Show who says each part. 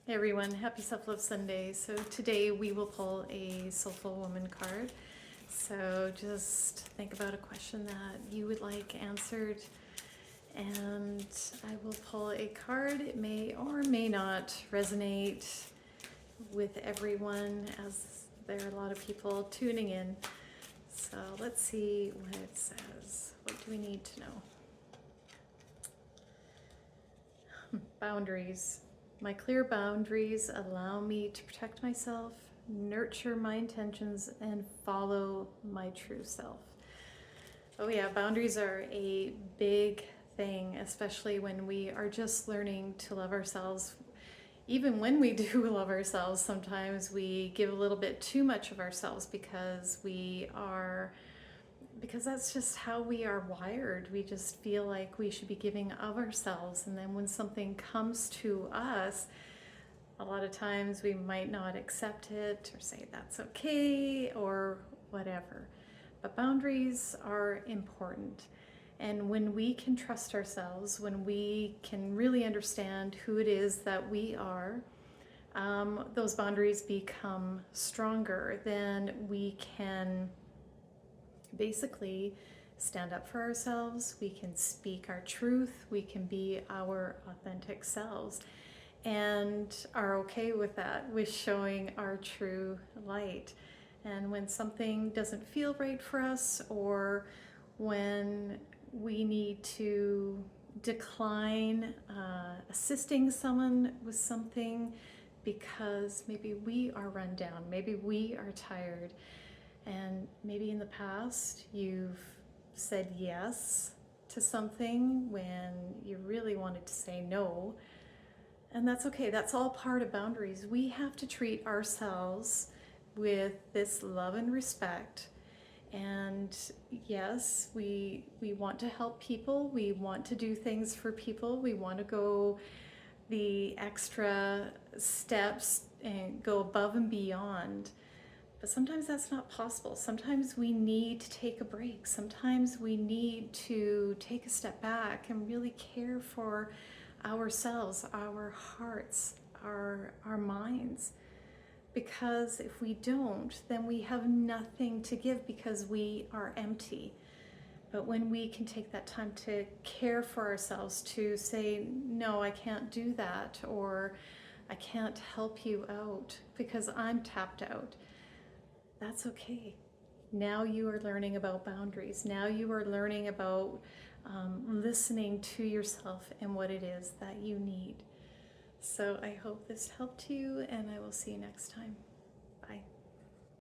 Speaker 1: Hey everyone, happy Self Love Sunday. So today we will pull a Soulful Woman card. So just think about a question that you would like answered, and I will pull a card. It may or may not resonate with everyone, as there are a lot of people tuning in. So let's see what it says. What do we need to know? Boundaries. My clear boundaries allow me to protect myself, nurture my intentions, and follow my true self. Oh yeah, boundaries are a big thing, especially when we are just learning to love ourselves. Even when we do love ourselves, sometimes we give a little bit too much of ourselves because that's just how we are wired. We just feel like we should be giving of ourselves. And then when something comes to us, a lot of times we might not accept it or say that's okay or whatever. But boundaries are important. And when we can trust ourselves, when we can really understand who it is that we are, those boundaries become stronger. Then we can basically stand up for ourselves, we can speak our truth, we can be our authentic selves, and are okay with that, with showing our true light. And when something doesn't feel right for us, or when we need to decline assisting someone with something because maybe we are run down, maybe we are tired, and maybe in the past you've said yes to something when you really wanted to say no. And that's okay. That's all part of boundaries. We have to treat ourselves with this love and respect. And yes, we want to help people. We want to do things for people. We want to go the extra steps and go above and beyond. But sometimes that's not possible. Sometimes we need to take a break. Sometimes we need to take a step back and really care for ourselves, our hearts, our minds. Because if we don't, then we have nothing to give because we are empty. But when we can take that time to care for ourselves, to say, no, I can't do that, or I can't help you out because I'm tapped out, that's okay. Now you are learning about boundaries. Now you are learning about listening to yourself and what it is that you need. So I hope this helped you, and I will see you next time.